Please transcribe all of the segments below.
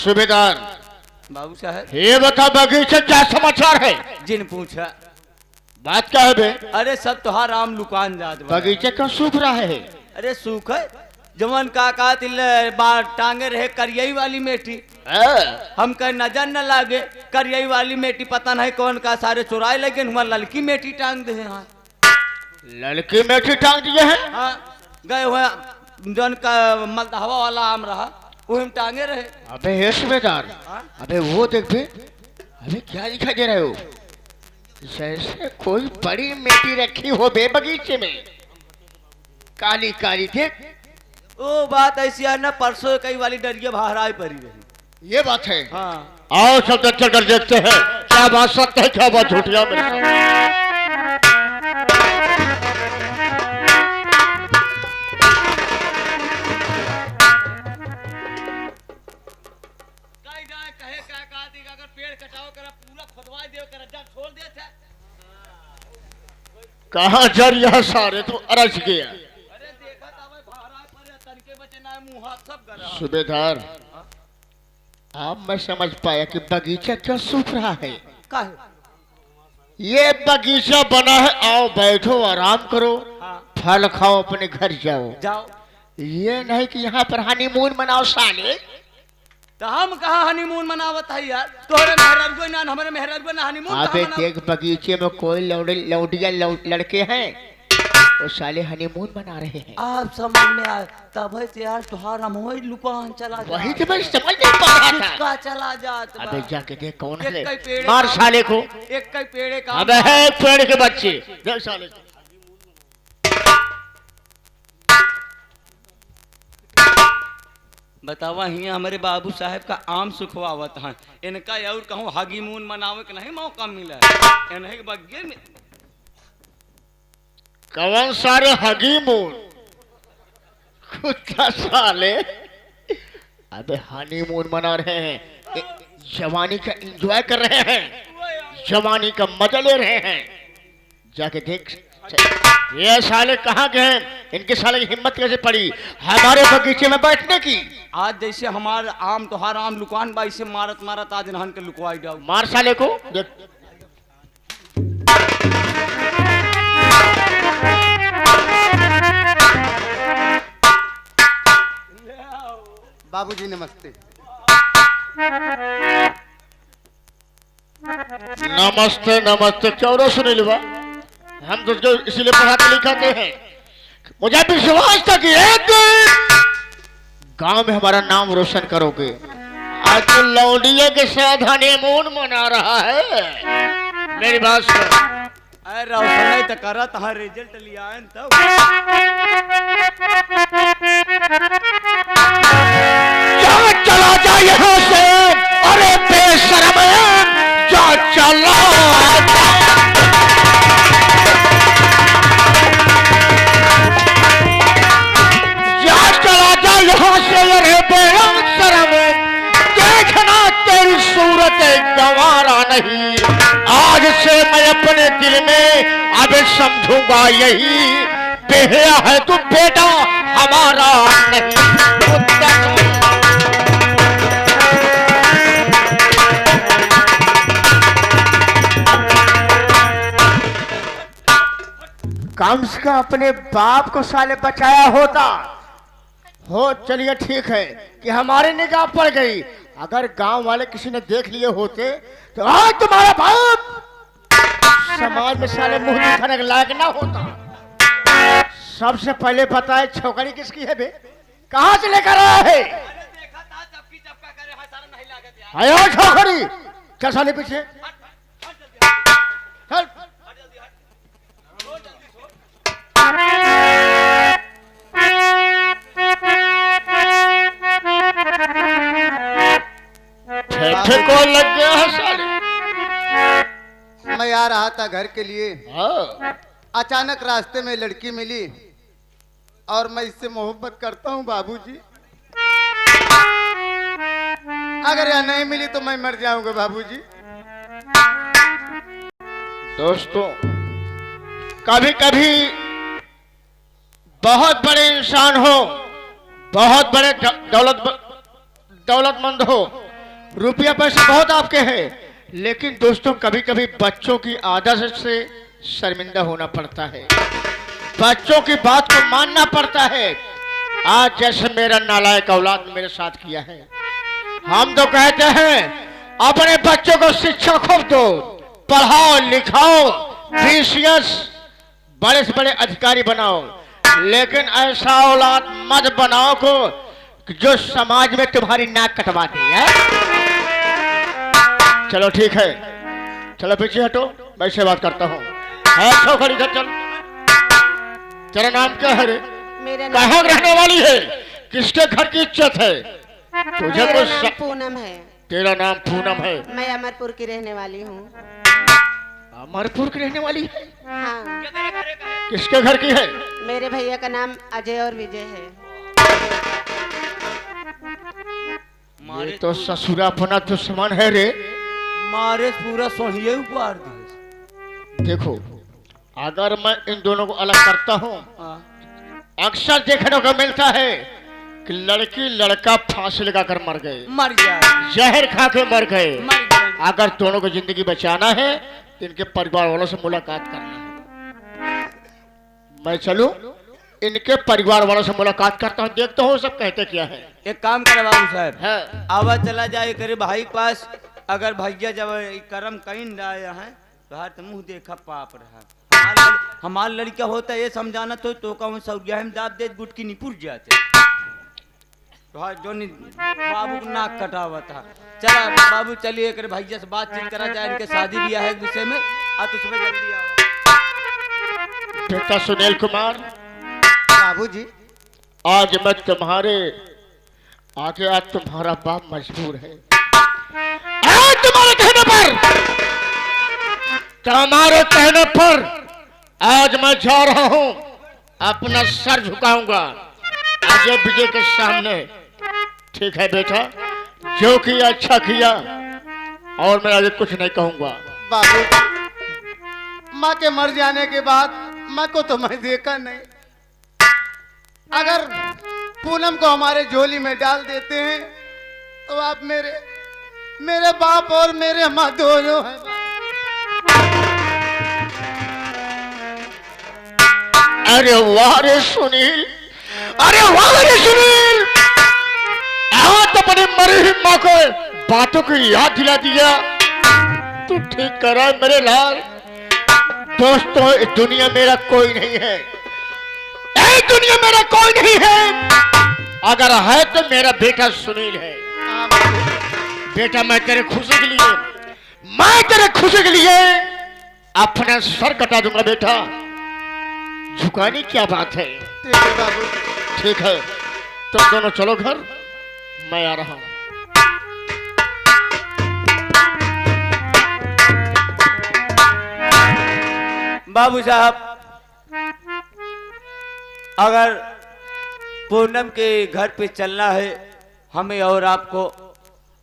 सूबेदार बाबू साहब ये बता बगीचे क्या समाचार है। जिन पूछा बात क्या है बे। अरे सब तुहार आम लुकान जात बा। बगीचे क्यों सूख रहा है। अरे सूख है जमन का तिल बार टांगे रहे करियई वाली मेटी हम कह नजर न लागे करियई वाली मेटी पता नहीं कौन का सारे चुराए लगे हुआ लड़की मेटी टांग दे हाँ। लड़की मेटी टांग दिए हैं। हाँ गए हुए जौन का मलदहवा वाला आम रहा वो हम टांगे रहे। अबे हे सूबेदार अबे वो देख बे अबे क्या दिखाई दे रहे हो। जैसे कोई बड़ी मेटी रखी हो बे बगीचे में काली काली देख। ओ बात ऐसी है ना परसों कई वाली डरिया बाहर आई पड़ी रही। ये बात है। हाँ आओ सब चलकर देखते हैं क्या बात सत्य है क्या बात झूठिया मेरे साथ। कहाँ जर यह सारे तू अरज गया। सूबेदार अब मैं समझ पाया कि बगीचा क्यों सूख रहा है। ये बगीचा बना है आओ बैठो आराम करो फल खाओ अपने घर जाओ। ये नहीं कि यहाँ पर हनीमून मनाओ साले। तो हम कहा हनीमून मनावत है यार तोरे मेहरबो ना हमारे मेहरबो ना हनीमून। अबे देख बगीचे में कोई लौटिया लड़के हैं वो साले हनीमून मना रहे हैं। आप समझ में आए तब है यार तुम्हारा मोह लुकान चला जा। वही तो मैं समझ नहीं पा रहा था। किसका चला जात अबे जाके देख कौन है पेड़ मार साले को। एक कई पेड़े का अबे है पेड़ के बच्चे देख साले को। बतावा हिया हमारे बाबू साहब का आम सुखवावत है इनका और कहूँ हगीमून मनावे के नहीं मौका मिला है इन्हें के बग्गे में कौन सारे हनीमून कुत्ता साले। अबे हनीमून मना रहे हैं जवानी का एंजॉय कर रहे हैं जवानी का मजा ले रहे हैं। जाके देख ये साले कहाँ गए इनके साले की हिम्मत कैसे पड़ी हमारे बगीचे में बैठने की। आज जैसे हमारे आम तोहार आम लुकान बाई से मारत मारत आज नहन के लुकवाई जाओ। मार साले को देख। बाबूजी नमस्ते। नमस्ते नमस्ते क्यों रो सुनील बा हम तुझको इसीलिए पढ़ाते लिखाते हैं मुझे विश्वास था कि एक गांव में हमारा नाम रोशन करोगे। आज तो लौंडिया के साथ हनीमून मना रहा है। मेरी बात सुन। अरे रोशन तो करा तहां रिजल्ट लिया है तब चला जा यहाँ से। अरे बेशरम जा चला यहाँ से। अरे बेशरम देखना तेरी सूरत गंवारा नहीं। आज से मैं अपने दिल में अब समझूंगा यही बेहया है तू बेटा हमारा नहीं। कम से कम अपने बाप को साले बचाया होता हो। चलिए ठीक है कि हमारे निगाह पड़ गई। अगर गांव वाले किसी ने देख लिए होते तो आज तुम्हारा बाप समाज में साले मुंह दिखाने के लायक ना होता। सबसे पहले बताए छोकरी किसकी है बे कहां से लेकर आया है। आया छोकरी क्या साले पीछे को लग गया है साले। मैं आ रहा था घर के लिए अचानक रास्ते में लड़की मिली और मैं इससे मोहब्बत करता हूँ बाबूजी। अगर यह नहीं मिली तो मैं मर जाऊंगा बाबूजी। दोस्तों कभी कभी बहुत बड़े इंसान हो बहुत बड़े दौलतमंद हो रुपया पैसा बहुत आपके हैं, लेकिन दोस्तों कभी कभी बच्चों की आदत से शर्मिंदा होना पड़ता है, बच्चों की बात को मानना पड़ता है। आज जैसे मेरा नालायक औलाद ने मेरे साथ किया है, हम तो कहते हैं अपने बच्चों को शिक्षा खूब दो, पढ़ाओ लिखाओ, बीसीएस बड़े से बड़े अधिकारी बनाओ, लेकिन ऐसा औलाद मत बनाओ को जो समाज में तुम्हारी नाक कटवाती है। चलो ठीक है, चलो पीछे हटो, मैं से बात करता हूँ। खड़ी इधर चल। तेरा नाम क्या है रे? मेरा कहाँ रहने वाली है? किसके घर की इज्जत है? तुझे मेरा कुछ नाम पूनम है। तेरा नाम पूनम है? मैं अमरपुर की रहने वाली हूँ। अमरपुर की रहने वाली है? हाँ। किसके घर की है? मेरे भैया का नाम अजय और विजय है। ये तो ससुरा अपना दुश्मन है रे। मारे पूरा सोहिए उपहार दिए। देखो, अगर मैं इन दोनों को अलग करता हूँ, अक्सर देखने को मिलता है कि लड़की लड़का फांसी लगाकर मर गए, मर गया, जहर खा के मर गए। मर गया। अगर दोनों को जिंदगी बचाना है तो इनके परिवार वालों से मुलाकात करना है। मैं चलूं, इनके परिवार वालों से मुलाकात करता हूँ, देखता हूँ सब कहते क्या है। एक काम करे बाबू साहब, है आवाज चला जाए करे भाई के पास। अगर भैया जब कर्म कहीं आया है तो हर मुंह देखा पाप रहा। हमार लड़का होता ये समझाना तो कहूँ सौजा हम दाद दे गुटकी निपुर जाते जो बाबू को नाक कटा हुआ था। चला बाबू चलिए करे भैया से बातचीत करा जाए, इनके शादी ब्याह है विषय में। आ तो सुबह जल्दी आओ। बेटा सुनील कुमार, बाबूजी, आज मैं तुम्हारे आगे, आज तुम्हारा बाप मजबूर है। आज तुम्हारे कहने पर आज मैं जा रहा हूं, अपना सर झुकाऊंगा अजय विजय के सामने। ठीक है बेटा, जो किया अच्छा किया, और मैं आगे कुछ नहीं कहूंगा। बाबू, माँ के मर जाने के बाद माँ को तो मैं देखा नहीं। अगर पूनम को हमारे झोली में डाल देते हैं तो आप मेरे बाप और मेरे माँ दोनों हैं। अरे वाह रे सुनील, अरे वाह रे सुनील, आज अपनी मरी हुई माँ को बातों की याद दिला दिया। तू ठीक करा मेरे लाल। दोस्तों, इस दुनिया मेरा कोई नहीं है, इस दुनिया मेरा कोई नहीं है। अगर है तो मेरा बेटा सुनील है। बेटा, मैं तेरे खुशी के लिए अपना सर कटा दूंगा बेटा। झुकाने क्या बात है? ठीक है बाबू। ठीक है, तुम दोनों चलो घर, मैं आ रहा हूं। बाबू साहब, अगर पूनम के घर पे चलना है हमें और आपको,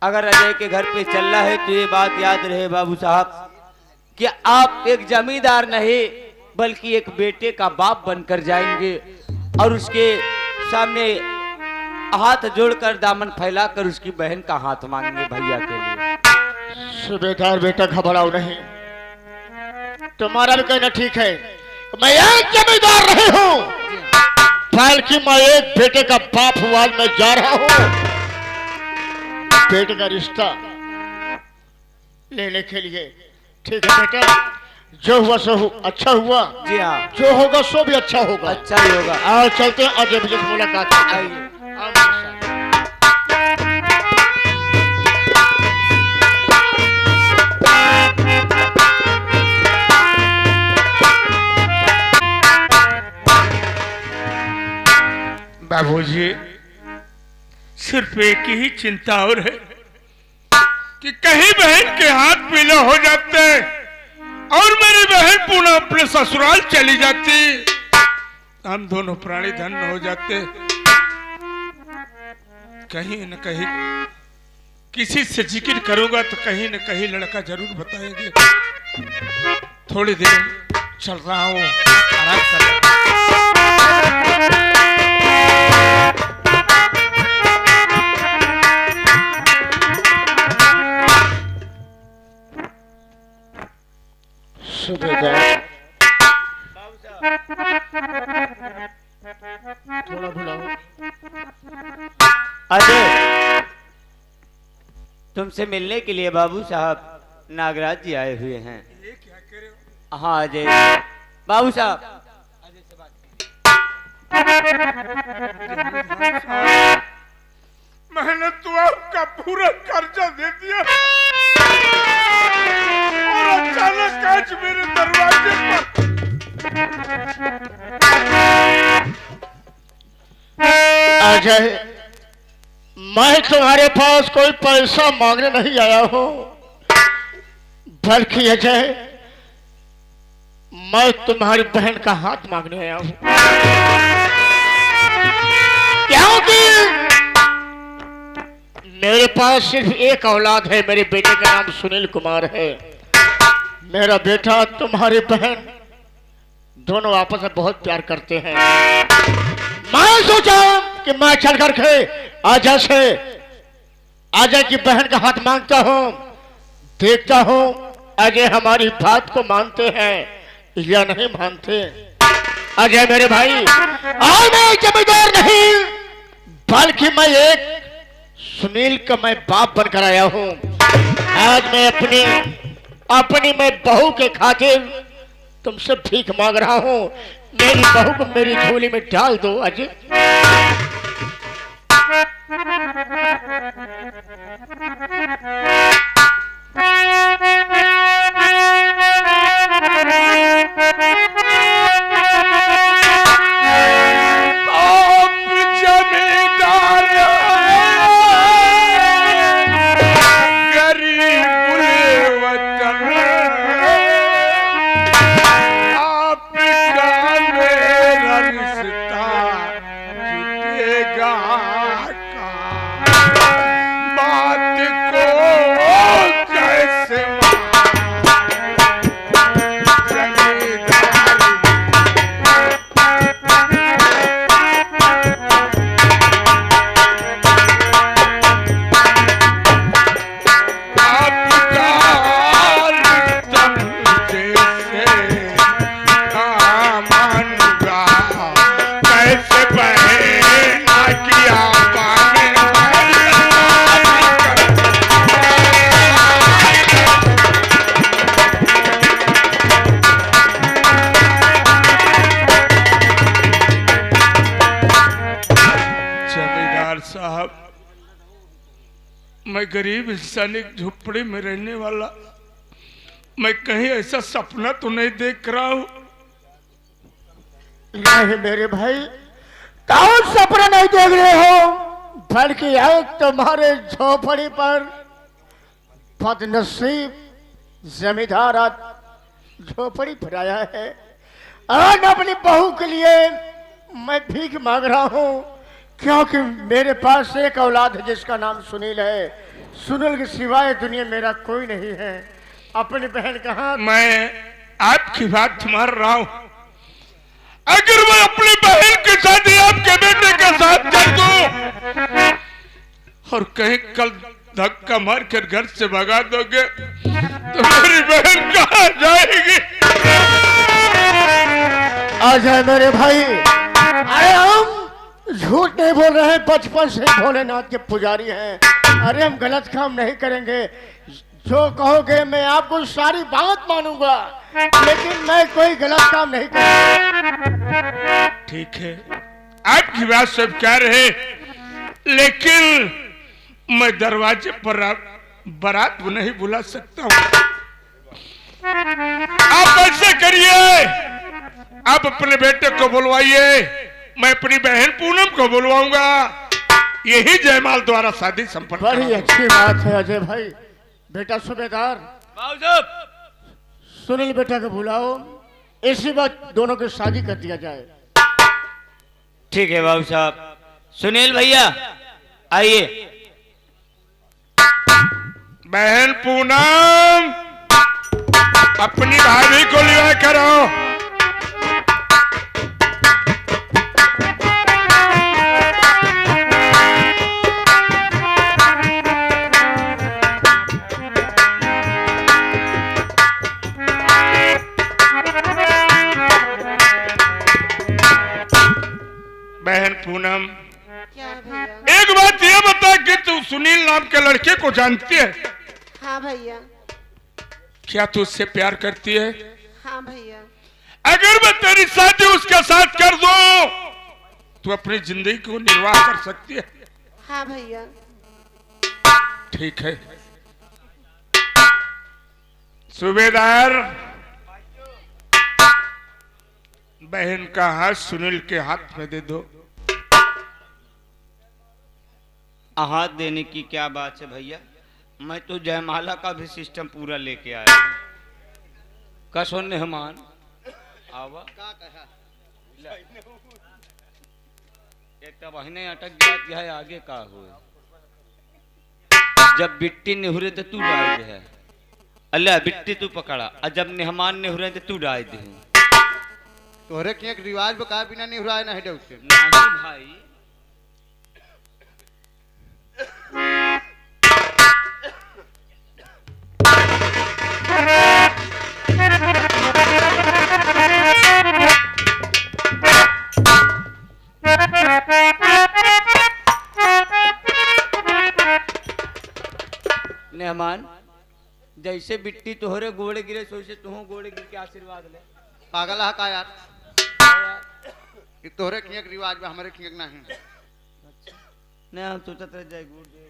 अगर अजय के घर पे चलना है तो ये बात याद रहे बाबू साहब कि आप एक जमींदार नहीं बल्कि एक बेटे का बाप बनकर जाएंगे और उसके सामने हाथ जोड़कर दामन फैलाकर उसकी बहन का हाथ मांगेंगे भैया के लिए। सूबेदार बेटा, घबराओ नहीं, तुम्हारा भी कहना ठीक है। मैं एक जमींदार नहीं हूँ, बल्कि मैं एक बेटे का बाप हुआ। मैं जा रहा हूँ बेटे का रिश्ता लेने के लिए। ठीक है बेटा, जो हुआ सो अच्छा हुआ। जी हाँ, जो होगा सो भी अच्छा होगा। अच्छा ही होगा। आओ चलते हैं, अजय विजय से मुलाकात करते हैं। आइए। आओ मेरे साथ। बाबूजी, सिर्फ एक ही चिंता और है कि कहीं बहन के हाथ पीले हो जाते और मेरी बहन पुनः अपने ससुराल चली जाती, हम दोनों प्राणी धन्य हो जाते। कहीं न कहीं किसी से जिक्र करूंगा तो कहीं न कहीं लड़का जरूर बताएंगे। थोड़ी देर चल रहा हूँ, आराम कर। सूबेदार थोड़ा बुलाओ। अजय, तुमसे मिलने के लिए बाबू साहब नागराज जी आए हुए हैं। ये क्या करे हो? हाँ अजय बाबू साहब, मैंने तो आपका पूरा कर्जा दे दिया और अचानक आज मेरे दरवाजे पर अजय, मैं तुम्हारे पास कोई पैसा मांगने नहीं आया हूं, बल्कि अजय मैं तुम्हारी बहन का हाथ मांगने आया हूं, क्योंकि मेरे पास सिर्फ एक औलाद है। मेरे बेटे का नाम सुनील कुमार है। मेरा बेटा तुम्हारी बहन दोनों आपस में बहुत प्यार करते हैं। मैं सोचा कि मैं चल करके अजय की बहन का हाथ मांगता हूं, देखता हूं अजय हमारी बात को मानते हैं या नहीं मानते। अजय मेरे भाई, आज मैं जमींदार नहीं बल्कि मैं एक सुनील का मैं बाप बनकर आया हूं। आज मैं अपनी मैं बहू के खातिर तुमसे भीख मांग रहा हूं। मेरी बहू को मेरी झोली में डाल दो अजय। साहब, मैं गरीब इंसान एक झोपड़ी में रहने वाला, मैं कहीं ऐसा सपना तो नहीं देख रहा हूं। नहीं मेरे भाई, कौन सपना नहीं देख रहे हो, बल्कि एक तुम्हारे झोपड़ी पर बदनसीब जमींदार झोपड़ी पर आया है। आज अपनी बहू के लिए मैं भीख मांग रहा हूं, क्योंकि मेरे पास एक औलाद है जिसका नाम सुनील है। सुनील के सिवाय दुनिया मेरा कोई नहीं है। अपनी बहन कहाँ? मैं आपकी बात मान रहा हूं। अगर मैं अपनी बहन के साथ ही आपके बेटे के साथ कर दूं और कहीं कल धक्का मार कर घर से भगा दोगे तो मेरी बहन कहाँ जाएगी? अजय मेरे भाई, अरे हम झूठ नहीं बोल रहे हैं, बचपन से भोलेनाथ के पुजारी हैं। अरे हम गलत काम नहीं करेंगे। जो कहोगे मैं आपको सारी बात मानूंगा, लेकिन मैं कोई गलत काम नहीं करूंगा। ठीक है, आपकी बात सब कह रहे, लेकिन मैं दरवाजे पर बारात नहीं बुला सकता हूँ। आप ऐसे करिए, आप अपने बेटे को बुलवाइए, मैं अपनी बहन पूनम को बुलवाऊंगा। यही जयमाल द्वारा शादी संपन्न। बड़ी अच्छी बात है अजय भाई। बेटा सूबेदार, सुनील बेटा को बुलाओ, इसी वक्त दोनों की शादी कर दिया जाए। ठीक है बाबू साहब। सुनील भैया आइए। बहन पूनम, अपनी भाभी को लिया करो। जानती है? हाँ भैया। क्या तू उससे प्यार करती है? हाँ भैया। अगर मैं तेरी शादी उसके साथ कर दूं तो अपनी जिंदगी को निर्वाह कर सकती है। हाँ भैया। ठीक है सूबेदार, बहन का हाथ सुनील के हाथ में दे दो। हाथ देने की क्या बात है भैया, मैं तो जयमाला का भी सिस्टम पूरा लेके आया हूँ। कसो मेहमान आवा एक तो बहने अटक जाती है, आगे का हो जब बिट्टी निहुरे तो तू डाल दे है, अल्लाह बिट्टी तू पकड़ा, और जब मेहमान निहुरे तो तू डाल दे। तोहरे के एक रिवाज बका बिना नहीं हुआ ना है उससे। नहीं भाई मेहमान जैसे बिट्टी तोहरे गोड़े गिरे वैसे तुम गोड़े गिर के आशीर्वाद ले। पागल है का यार, एक तोहरे के एक रिवाज में हमारे के नहीं। नहीं हम तो तत जाए गुड़ दे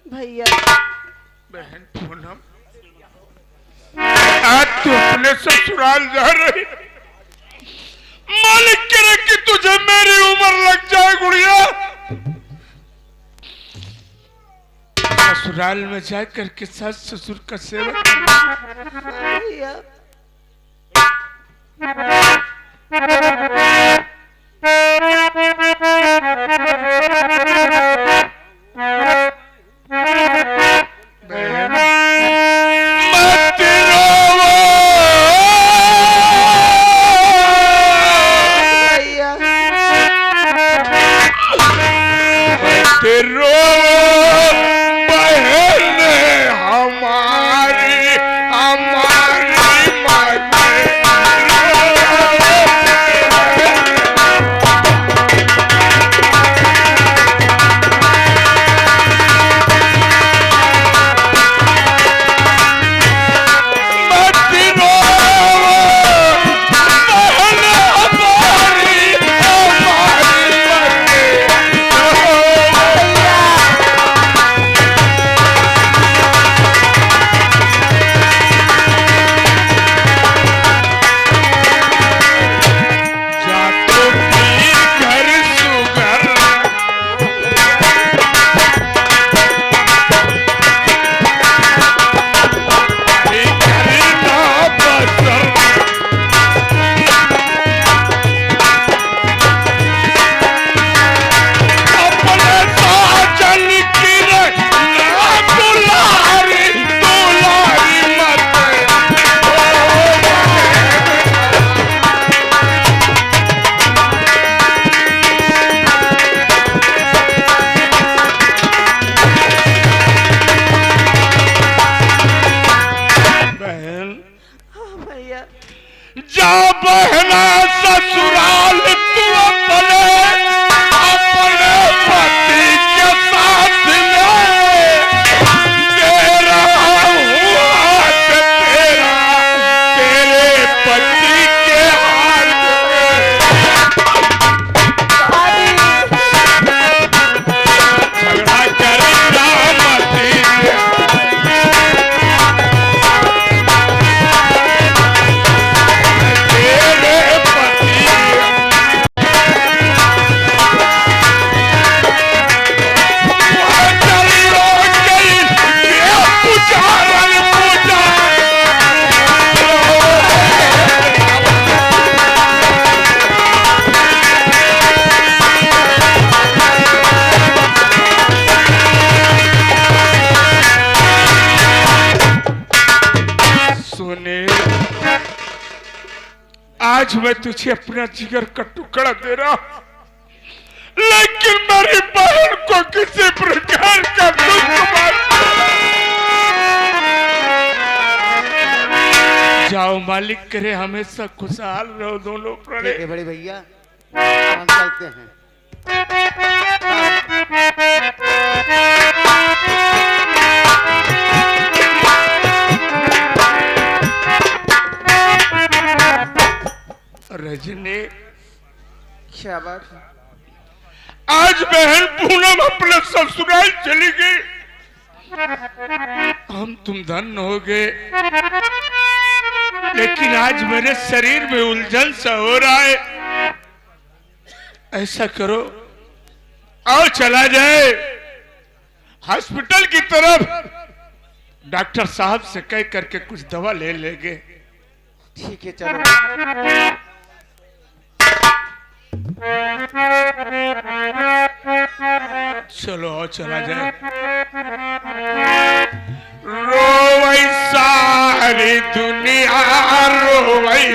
भैया बहन पूनम, आज तू अपने ससुराल जा रही, मालिक करे कि तुझे मेरी उम्र लग जाए गुड़िया। ससुराल में जाकर के सास ससुर का सेवा हाँ भैया। बहन मत रोवो। भैया मत रोवो बहन हमारी, हमारी मत जा बहना ससुराल तू अपने पति के साथ ले, तेरा हुआ तेरा तेरे पति के हाथ झगड़ा करेगा मती आज मैं तुझे अपना जिगर का टुकड़ा दे रहा हूं, लेकिन मेरी बहन को किसी प्रकार का दुख मत। जाओ मालिक करे हमेशा खुशहाल रहो दोनों प्राणी। ठीक है बड़े भैया, हम चलते हैं। रजनी, क्या बात है? आज बहन पूनम अपने ससुराल चली गई। हम तुम धन हो गए, लेकिन आज मेरे शरीर में उलझन सा हो रहा है। ऐसा करो, आओ चला जाए हॉस्पिटल की तरफ, डॉक्टर साहब से कह करके कुछ दवा ले लेंगे। ठीक है, चलो। चलो आओ चला जाए। रोवई सारी दुनिया रोवई,